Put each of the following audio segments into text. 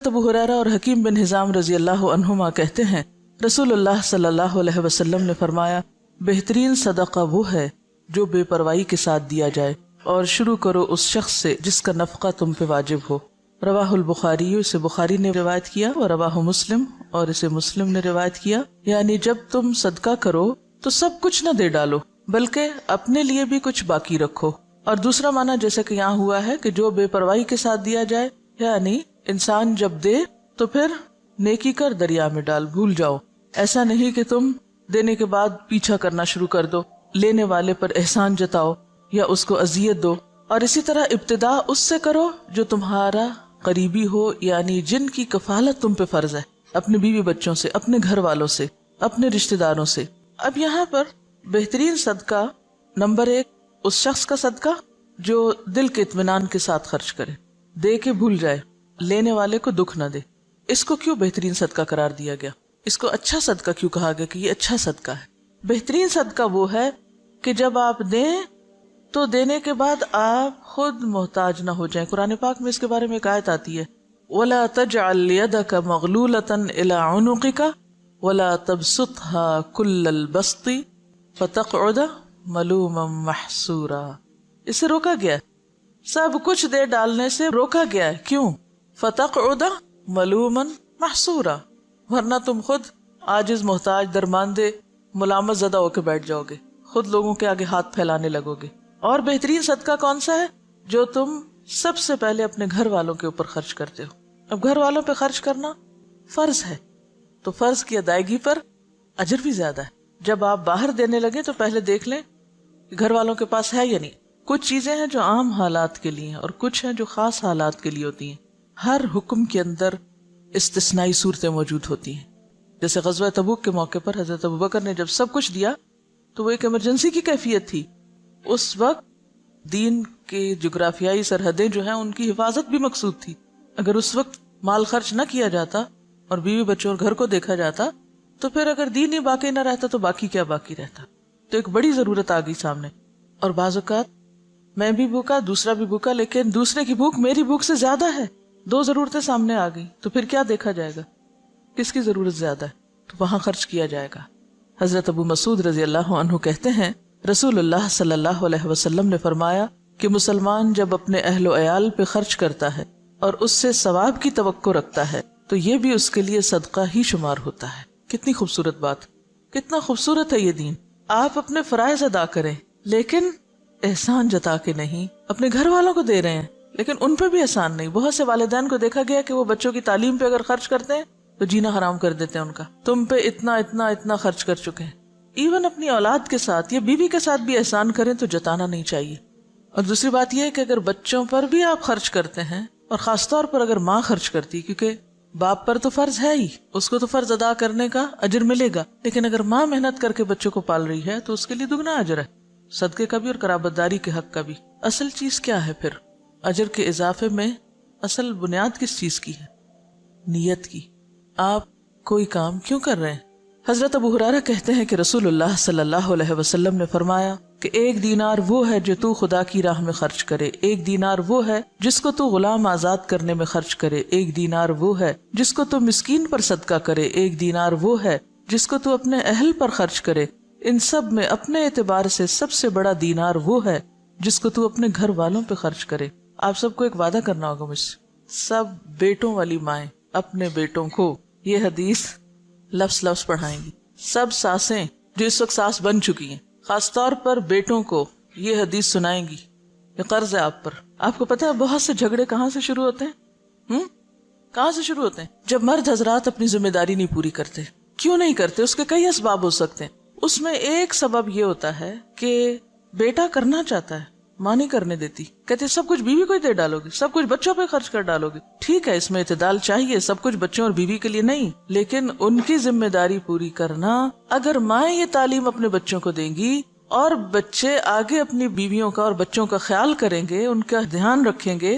ابو ہریرہ اور حکیم بن حزام رضی اللہ عنہما کہتے ہیں رسول اللہ صلی اللہ علیہ وسلم نے فرمایا بہترین صدقہ وہ ہے جو بے پرواہی کے ساتھ دیا جائے، اور شروع کرو اس شخص سے جس کا نفقہ تم پہ واجب ہو۔ رواہ البخاری، اسے بخاری نے روایت کیا، اور رواہ مسلم، اور اسے مسلم نے روایت کیا۔ یعنی جب تم صدقہ کرو تو سب کچھ نہ دے ڈالو بلکہ اپنے لیے بھی کچھ باقی رکھو۔ اور دوسرا معنی جیسے کہ یہاں ہوا ہے کہ جو بے پرواہی کے ساتھ دیا جائے، یعنی انسان جب دے تو پھر نیکی کر دریا میں ڈال، بھول جاؤ۔ ایسا نہیں کہ تم دینے کے بعد پیچھا کرنا شروع کر دو، لینے والے پر احسان جتاؤ یا اس کو اذیت دو۔ اور اسی طرح ابتدا اس سے کرو جو تمہارا قریبی ہو، یعنی جن کی کفالت تم پہ فرض ہے، اپنے بیوی بچوں سے، اپنے گھر والوں سے، اپنے رشتہ داروں سے۔ اب یہاں پر بہترین صدقہ نمبر 1 اس شخص کا صدقہ جو دل کے اطمینان کے ساتھ خرچ کرے، دے کے بھول جائے، لینے والے کو دکھ نہ دے۔ اس کو کیوں بہترین صدقہ قرار دیا گیا؟ اس کو اچھا صدقہ کیوں کہا گیا کہ یہ اچھا صدقہ ہے؟ بہترین صدقہ وہ ہے کہ جب آپ دیں تو دینے کے بعد آپ خود محتاج نہ ہو جائیں۔ قرآن پاک میں اس کے بارے میں ایک آیت آتی ہے وَلَا تَجْعَلْ يَدَكَ مَغْلُولَةً إِلَىٰ عُنُقِكَ وَلَا تَبْسُطْهَا كُلَّ الْبَسْطِ فَتَقْعُدَ مَلُومًا مَحْسُورًا۔ اسے روکا گیا ہے، سب کچھ دے ڈالنے سے روکا گیا ہے۔ کیوں؟ فَتَقْعُدَ مَلُومًا مَحْسُورًا، ورنہ تم خود عاجز، محتاج، درماندے، ملامت زدہ ہو کے بیٹھ جاؤ گے، خود لوگوں کے آگے ہاتھ پھیلانے لگو گے۔ اور بہترین صدقہ کون سا ہے؟ جو تم سب سے پہلے اپنے گھر والوں کے اوپر خرچ کرتے ہو۔ اب گھر والوں پہ خرچ کرنا فرض ہے، تو فرض کی ادائیگی پر اجر بھی زیادہ ہے۔ جب آپ باہر دینے لگے تو پہلے دیکھ لیں کہ گھر والوں کے پاس ہے یا نہیں۔ کچھ چیزیں ہیں جو عام حالات کے لیے ہیں اور کچھ ہیں جو خاص حالات کے لیے ہوتی ہیں۔ ہر حکم کے اندر استثنائی صورتیں موجود ہوتی ہیں۔ جیسے غزوہ تبوک کے موقع پر حضرت ابوبکر نے جب سب کچھ دیا تو وہ ایک ایمرجنسی کی کیفیت تھی۔ اس وقت دین کے جغرافیائی سرحدیں جو ہیں ان کی حفاظت بھی مقصود تھی۔ اگر اس وقت مال خرچ نہ کیا جاتا اور بیوی بچوں اور گھر کو دیکھا جاتا تو پھر اگر دین ہی باقی نہ رہتا تو باقی کیا باقی رہتا۔ تو ایک بڑی ضرورت آ گئی سامنے، اور بعض اوقات میں بھی بھوکا، دوسرا بھی بھوکا، لیکن دوسرے کی بھوک میری بھوک سے زیادہ ہے، دو ضرورتیں سامنے آ گئی، تو پھر کیا دیکھا جائے گا؟ کس کی ضرورت زیادہ ہے تو وہاں خرچ کیا جائے گا۔ حضرت ابو مسعود رضی اللہ عنہ کہتے ہیں رسول اللہ صلی اللہ علیہ وسلم نے فرمایا کہ مسلمان جب اپنے اہل و عیال پہ خرچ کرتا ہے اور اس سے ثواب کی توقع رکھتا ہے تو یہ بھی اس کے لیے صدقہ ہی شمار ہوتا ہے۔ کتنی خوبصورت بات، کتنا خوبصورت ہے یہ دین۔ آپ اپنے فرائض ادا کریں لیکن احسان جتا کے نہیں۔ اپنے گھر والوں کو دے رہے ہیں لیکن ان پہ بھی احسان نہیں۔ بہت سے والدین کو دیکھا گیا کہ وہ بچوں کی تعلیم پہ اگر خرچ کرتے ہیں تو جینا حرام کر دیتے ہیں ان کا، تم پہ اتنا اتنا اتنا خرچ کر چکے ہیں۔ ایون اپنی اولاد کے ساتھ یا بیوی کے ساتھ بھی احسان کریں تو جتانا نہیں چاہیے۔ اور دوسری بات یہ ہے کہ اگر بچوں پر بھی آپ خرچ کرتے ہیں، اور خاص طور پر اگر ماں خرچ کرتی، کیونکہ باپ پر تو فرض ہے ہی، اس کو تو فرض ادا کرنے کا اجر ملے گا، لیکن اگر ماں محنت کر کے بچوں کو پال رہی ہے تو اس کے لیے دگنا اجر ہے، صدقے کا بھی اور قرابت داری کے حق کا بھی۔ اصل چیز کیا ہے پھر اجر کے اضافے میں؟ اصل بنیاد کس چیز کی ہے؟ نیت کی۔ آپ کوئی کام کیوں کر رہے ہیں؟ حضرت ابو ہریرہ کہتے ہیں کہ رسول اللہ صلی اللہ علیہ وسلم نے فرمایا کہ 1 دینار وہ ہے جو تو خدا کی راہ میں خرچ کرے، 1 دینار وہ ہے جس کو تو غلام آزاد کرنے میں خرچ کرے، 1 دینار وہ ہے جس کو تو مسکین پر صدقہ کرے، 1 دینار وہ ہے جس کو تو اپنے اہل پر خرچ کرے۔ ان سب میں اپنے اعتبار سے سب سے بڑا دینار وہ ہے جس کو تو اپنے گھر والوں پہ خرچ کرے۔ آپ سب کو ایک وعدہ کرنا ہوگا مجھ سے، سب بیٹوں والی مائیں اپنے بیٹوں کو یہ حدیث لفظ لفظ پڑھائیں گی۔ سب ساسیں جو اس وقت ساس بن چکی ہیں خاص طور پر بیٹوں کو یہ حدیث سنائیں گی۔ یہ قرض ہے آپ پر۔ آپ کو پتہ ہے بہت سے جھگڑے کہاں سے شروع ہوتے ہیں؟ کہاں سے شروع ہوتے ہیں؟ جب مرد حضرات اپنی ذمہ داری نہیں پوری کرتے۔ کیوں نہیں کرتے؟ اس کے کئی اسباب ہو سکتے ہیں۔ اس میں ایک سبب یہ ہوتا ہے کہ بیٹا کرنا چاہتا ہے، ماں نہیں کرنے دیتی، کہتے سب کچھ بیوی کو ہی دے ڈالو گے، سب کچھ بچوں پہ خرچ کر ڈالو گے۔ ٹھیک ہے، اس میں اعتدال چاہیے، سب کچھ بچوں اور بیوی کے لیے نہیں، لیکن ان کی ذمہ داری پوری کرنا۔ اگر مائیں یہ تعلیم اپنے بچوں کو دیں گی اور بچے آگے اپنی بیویوں کا اور بچوں کا خیال کریں گے، ان کا دھیان رکھیں گے،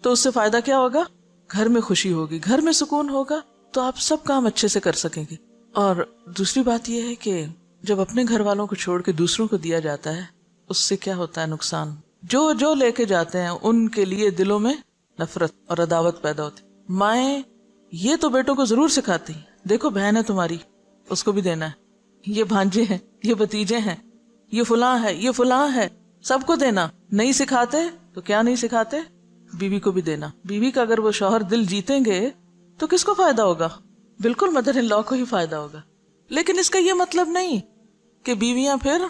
تو اس سے فائدہ کیا ہوگا؟ گھر میں خوشی ہوگی، گھر میں سکون ہوگا، تو آپ سب کام اچھے سے کر سکیں گے۔ اور دوسری بات یہ ہے کہ جب اپنے گھر والوں کو چھوڑ کے دوسروں کو دیا جاتا ہے، اس سے کیا ہوتا ہے نقصان؟ جو لے کے جاتے ہیں ان کے لیے دلوں میں نفرت اور عداوت پیدا ہوتی۔ مائیں یہ تو بیٹوں کو ضرور سکھاتی ہیں، دیکھو بہن ہے تمہاری، اس کو بھی دینا ہے، یہ بھانجے ہیں، یہ بھتیجے ہیں، یہ فلاں ہے، یہ فلاں ہے، سب کو دینا. نہیں سکھاتے تو کیا نہیں سکھاتے؟ بیوی کو بھی دینا. بیوی کا اگر وہ شوہر دل جیتیں گے تو کس کو فائدہ ہوگا؟ بالکل مدر ان لا کو ہی فائدہ ہوگا. لیکن اس کا یہ مطلب نہیں کہ بیویاں پھر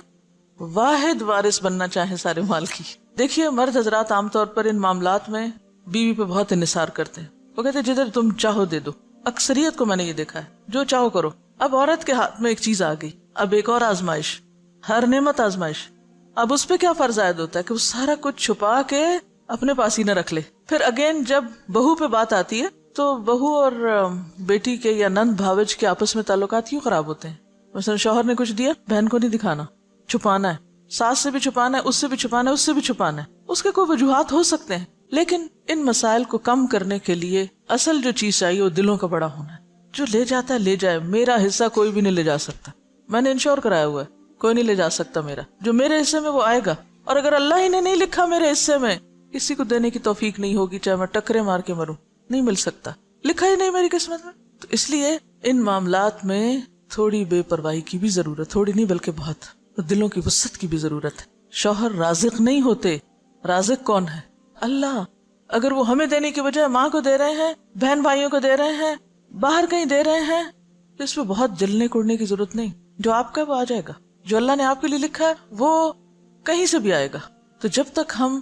واحد وارث بننا چاہیں سارے مال کی. دیکھیے مرد حضرات عام طور پر ان معاملات میں بیوی پہ بہت انحصار کرتے ہیں. وہ کہتے ہیں جدھر تم چاہو دے دو. اکثریت کو میں نے یہ دیکھا ہے، جو چاہو کرو. اب عورت کے ہاتھ میں ایک چیز آ گئی، اب ایک اور آزمائش، ہر نعمت آزمائش. اب اس پہ کیا فرض عائد ہوتا ہے کہ وہ سارا کچھ چھپا کے اپنے پاس ہی نہ رکھ لے. پھر اگین جب بہو پہ بات آتی ہے تو بہو اور بیٹی کے یا نند بھاوج کے آپس میں تعلقات کیوں خراب ہوتے ہیں؟ مثلا شوہر نے کچھ دیا، بہن کو نہیں دکھانا، چھپانا ہے. ساس سے بھی چھپانا ہے، اس سے بھی چھپانا ہے، اس سے بھی چھپانا ہے. اس کے کوئی وجوہات ہو سکتے ہیں، لیکن ان مسائل کو کم کرنے کے لیے اصل جو چیز چاہیے وہ دلوں کا بڑا ہونا ہے. جو لے جاتا ہے لے جائے، میرا حصہ کوئی بھی نہیں لے جا سکتا. میں نے انشور کرایا ہوا ہے، کوئی نہیں لے جا سکتا میرا. جو میرے حصے میں وہ آئے گا، اور اگر اللہ ہی نے نہیں لکھا میرے حصے میں، کسی کو دینے کی توفیق نہیں ہوگی، چاہے میں ٹکرے مار کے مروں، نہیں مل سکتا، لکھا ہی نہیں میری قسمت میں. تو اس لیے ان معاملات میں تھوڑی بے پرواہی کی بھی ضرورت، تھوڑی نہیں بلکہ بہت، دلوں کی وسعت کی بھی ضرورت ہے. شوہر رازق نہیں ہوتے، رازق کون ہے؟ اللہ. اگر وہ ہمیں دینے کی بجائے ماں کو دے رہے ہیں، بہن بھائیوں کو دے رہے ہیں، باہر کہیں دے رہے ہیں، تو اس پہ بہت جلنے کوڑنے کی ضرورت نہیں. جو آپ کا وہ آ جائے گا، جو اللہ نے آپ کے لیے لکھا ہے وہ کہیں سے بھی آئے گا. تو جب تک ہم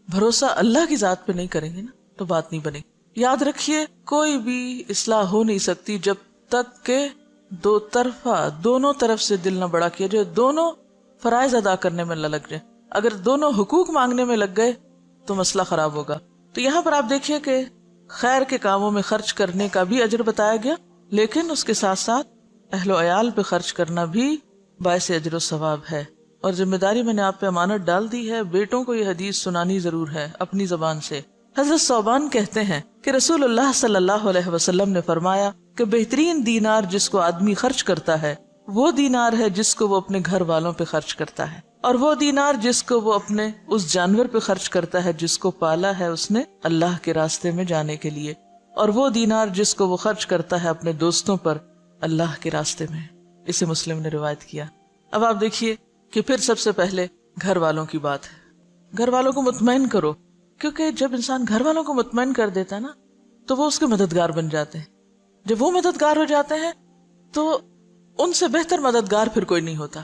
بھروسہ اللہ کی ذات پہ نہیں کریں گے نا تو بات نہیں بنے گی. یاد رکھیے کوئی بھی اصلاح ہو نہیں سکتی جب تک کہ دو طرفہ، دونوں طرف سے دل نہ بڑا کیا جائے، دونوں فرائض ادا کرنے میں نہ لگ جائے. اگر دونوں حقوق مانگنے میں لگ گئے تو مسئلہ خراب ہوگا. تو یہاں پر آپ دیکھیے کہ خیر کے کاموں میں خرچ کرنے کا بھی اجر بتایا گیا، لیکن اس کے ساتھ ساتھ اہل و عیال پہ خرچ کرنا بھی باعث اجر و ثواب ہے. اور ذمہ داری میں نے آپ پہ امانت ڈال دی ہے، بیٹوں کو یہ حدیث سنانی ضرور ہے اپنی زبان سے. حضرت ثوبان کہتے ہیں کہ رسول اللہ صلی اللہ علیہ وسلم نے فرمایا کہ بہترین دینار جس کو آدمی خرچ کرتا ہے وہ دینار ہے جس کو وہ اپنے گھر والوں پہ خرچ کرتا ہے، اور وہ دینار جس کو وہ اپنے اس جانور پہ خرچ کرتا ہے جس کو پالا ہے اس نے اللہ کے راستے میں جانے کے لیے، اور وہ دینار جس کو وہ خرچ کرتا ہے اپنے دوستوں پر اللہ کے راستے میں. اسے مسلم نے روایت کیا. اب آپ دیکھیے کہ پھر سب سے پہلے گھر والوں کی بات ہے. گھر والوں کو مطمئن کرو، کیونکہ جب انسان گھر والوں کو مطمئن کر دیتا ہے نا تو وہ اس کے مددگار بن جاتے ہیں. جب وہ مددگار ہو جاتے ہیں تو ان سے بہتر مددگار پھر کوئی نہیں ہوتا.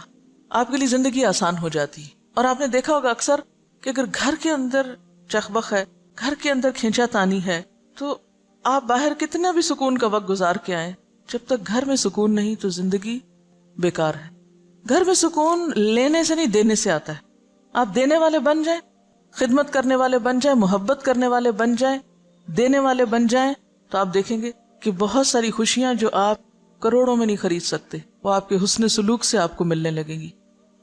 آپ کے لیے زندگی آسان ہو جاتی ہے. اور آپ نے دیکھا ہوگا اکثر کہ اگر گھر کے اندر چخبخ ہے، گھر کے اندر کھینچا تانی ہے، تو آپ باہر کتنا بھی سکون کا وقت گزار کے آئیں، جب تک گھر میں سکون نہیں تو زندگی بیکار ہے. گھر میں سکون لینے سے نہیں دینے سے آتا ہے. آپ دینے والے بن جائیں، خدمت کرنے والے بن جائیں، محبت کرنے والے بن جائیں، دینے والے بن جائیں، تو آپ دیکھیں گے کہ بہت ساری خوشیاں جو آپ کروڑوں میں نہیں خرید سکتے وہ آپ کے حسن سلوک سے آپ کو ملنے لگیں گی،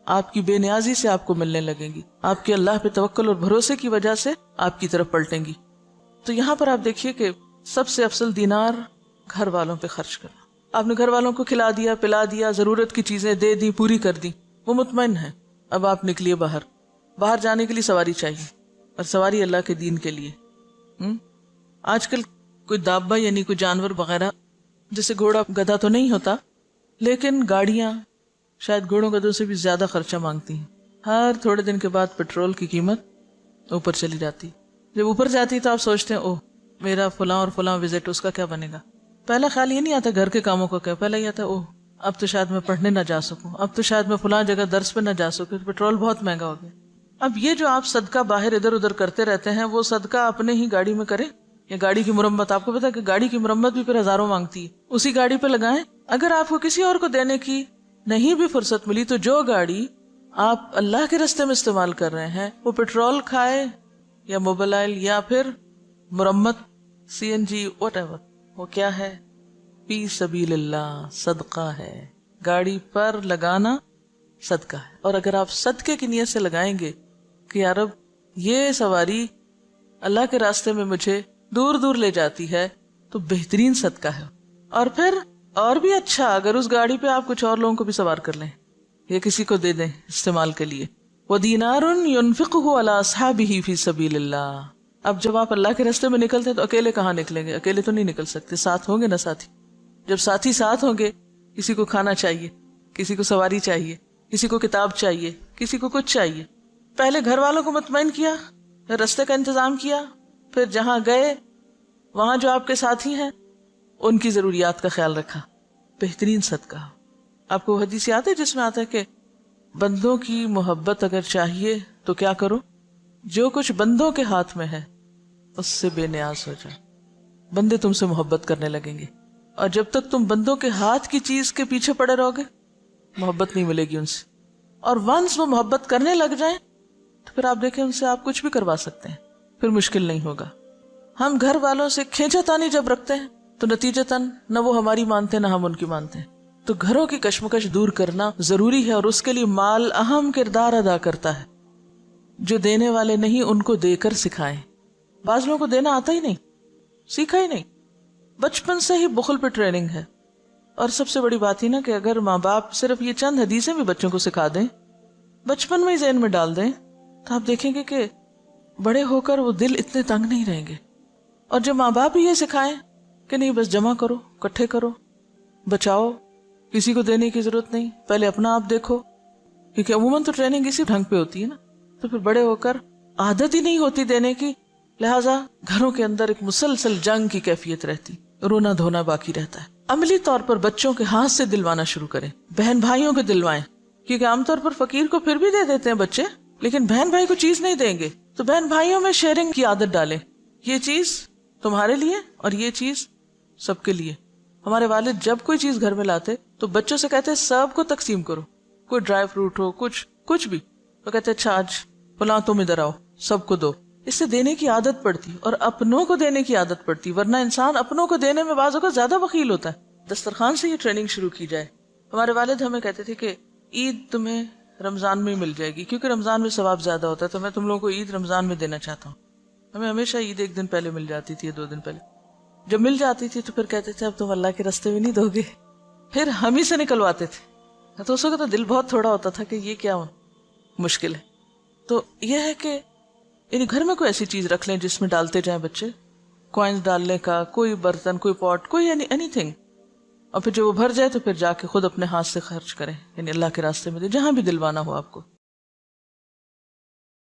آپ کی بے نیازی سے آپ کو ملنے لگیں گی، آپ کے اللہ پہ توکل اور بھروسے کی وجہ سے آپ کی طرف پلٹیں گی. تو یہاں پر آپ دیکھیے کہ سب سے افضل دینار گھر والوں پہ خرچ کرنا. آپ نے گھر والوں کو کھلا دیا، پلا دیا، ضرورت کی چیزیں دے دی، پوری کر دی، وہ مطمئن ہے. اب آپ نکلیے باہر جانے کے لیے سواری چاہیے، اور سواری اللہ کے دین کے لیے. آج کل کوئی دابہ یعنی کوئی جانور وغیرہ، جیسے گھوڑا گدھا تو نہیں ہوتا، لیکن گاڑیاں شاید گھوڑوں گدھوں سے بھی زیادہ خرچہ مانگتی ہیں. ہر تھوڑے دن کے بعد پیٹرول کی قیمت اوپر چلی جاتی. جب اوپر جاتی تو آپ سوچتے ہیں اوہ میرا فلاں اور فلاں وزٹ، اس کا کیا بنے گا. پہلا خیال یہ نہیں آتا گھر کے کاموں کا کیا، پہلا یہ آتا اوہ اب تو شاید میں پڑھنے نہ جا سکوں، اب تو شاید میں فلاں جگہ درس پہ نہ جا سکوں، پیٹرول بہت مہنگا ہو گیا. اب یہ جو آپ صدقہ باہر ادھر ادھر کرتے رہتے ہیں، وہ صدقہ اپنے ہی گاڑی میں کریں، یا گاڑی کی مرمت. آپ کو پتا ہے کہ گاڑی کی مرمت بھی پھر ہزاروں مانگتی ہے، اسی گاڑی پہ لگائیں. اگر آپ کو کسی اور کو دینے کی نہیں بھی فرصت ملی تو جو گاڑی آپ اللہ کے راستے میں استعمال کر رہے ہیں وہ پیٹرول کھائے یا موبائل یا پھر مرمت، سی این جی، واٹ ایور، وہ کیا ہے؟ فی سبیل اللہ، صدقہ ہے. گاڑی پر لگانا صدقہ ہے. اور اگر آپ صدقے کی نیت سے لگائیں گے کہ یا رب یہ سواری اللہ کے راستے میں مجھے دور دور لے جاتی ہے، تو بہترین صدقہ ہے. اور پھر اور بھی اچھا اگر اس گاڑی پہ آپ کچھ اور لوگوں کو بھی سوار کر لیں یا کسی کو دے دیں استعمال کے لیے. وَدِينَارٌ يُنْفِقُهُ عَلَىٰ أَصْحَابِهِ فِي سَبِيلِ اللَّهِ. اب جب آپ اللہ کے راستے میں نکلتے ہیں تو اکیلے کہاں نکلیں گے؟ اکیلے تو نہیں نکل سکتے، ساتھ ہوں گے نا ساتھی. جب ساتھی ساتھ ہوں گے، کسی کو کھانا چاہیے، کسی کو سواری چاہیے، کسی کو کتاب چاہیے، کسی کو کچھ چاہیے. پہلے گھر والوں کو مطمئن کیا، پھر راستے کا انتظام کیا، پھر جہاں گئے وہاں جو آپ کے ساتھی ہیں ان کی ضروریات کا خیال رکھا. بہترین صدقہ. آپ کو حدیث یاد ہے جس میں آتا ہے کہ بندوں کی محبت اگر چاہیے تو کیا کرو؟ جو کچھ بندوں کے ہاتھ میں ہے اس سے بے نیاز ہو جائے. بندے تم سے محبت کرنے لگیں گے، اور جب تک تم بندوں کے ہاتھ کی چیز کے پیچھے پڑے رہو گے محبت نہیں ملے گی ان سے. اور ونس وہ محبت کرنے لگ جائیں تو پھر آپ دیکھیں ان سے آپ کچھ بھی کروا سکتے ہیں، پھر مشکل نہیں ہوگا. ہم گھر والوں سے کھینچا تانی جب رکھتے ہیں تو نتیجتاً نہ وہ ہماری مانتے نہ ہم ان کی مانتے ہیں. تو گھروں کی کشمکش دور کرنا ضروری ہے، اور اس کے لیے مال اہم کردار ادا کرتا ہے. جو دینے والے نہیں ان کو دے کر سکھائیں. بعض لوگوں کو دینا آتا ہی نہیں، سیکھا ہی نہیں، بچپن سے ہی بخل پہ ٹریننگ ہے. اور سب سے بڑی بات ہی نا کہ اگر ماں باپ صرف یہ چند حدیثیں بھی بچوں کو سکھا دیں، بچپن میں ہی ذہن میں ڈال دیں، تو آپ دیکھیں گے کہ بڑے ہو کر وہ دل اتنے تنگ نہیں رہیں گے. اور جب ماں باپ ہی یہ سکھائیں کہ نہیں بس جمع کرو، اکٹھے کرو، بچاؤ، کسی کو دینے کی ضرورت نہیں، پہلے اپنا آپ دیکھو، کیونکہ عموماً تو ٹریننگ اسی ڈھنگ پہ ہوتی ہے نا، تو پھر بڑے ہو کر عادت ہی نہیں ہوتی دینے کی. لہٰذا گھروں کے اندر ایک مسلسل جنگ کی کیفیت رہتی، رونا دھونا باقی رہتا ہے. عملی طور پر بچوں کے ہاتھ سے دلوانا شروع کریں، بہن بھائیوں کو دلوائیں، کیونکہ عام طور پر فقیر کو پھر بھی دے دیتے ہیں بچے، لیکن بہن بھائی کو چیز نہیں دیں گے. تو بہن بھائیوں میں شیئرنگ کی عادت ڈالیں، یہ چیز تمہارے لیے اور یہ چیز سب کے لیے. ہمارے والد جب کوئی چیز گھر میں لاتے تو بچوں سے کہتے سب کو تقسیم کرو، کوئی ڈرائی فروٹ ہو، کچھ بھی، تو کہتے اچھا آج فلاں تم ادھر آؤ، سب کو دو. اس سے دینے کی عادت پڑتی اور اپنوں کو دینے کی عادت پڑتی، ورنہ انسان اپنوں کو دینے میں بعض اوقات زیادہ بخیل ہوتا ہے. دسترخوان سے یہ ٹریننگ شروع کی جائے. ہمارے والد ہمیں کہتے تھے کہ عید تمہیں رمضان میں مل جائے گی، کیونکہ رمضان میں ثواب زیادہ ہوتا ہے، تو میں تم لوگوں کو عید رمضان میں دینا چاہتا ہوں. ہمیں ہمیشہ عید ایک دن پہلے مل جاتی تھی، 2 دن پہلے. جب مل جاتی تھی تو پھر کہتے تھے اب تم اللہ کے راستے میں نہیں دو گے، پھر ہم ہی سے نکلواتے تھے. تو اس وقت دل بہت تھوڑا ہوتا تھا کہ یہ کیا مشکل ہے. تو یہ ہے کہ یعنی گھر میں کوئی ایسی چیز رکھ لیں جس میں ڈالتے جائیں بچے، کوائنز ڈالنے کا، کوئی برتن، کوئی پاٹ، کوئی اینی تھنگ. اور پھر جب وہ بھر جائے تو پھر جا کے خود اپنے ہاتھ سے خرچ کریں، یعنی اللہ کے راستے میں دیں، جہاں بھی دلوانا ہو آپ کو.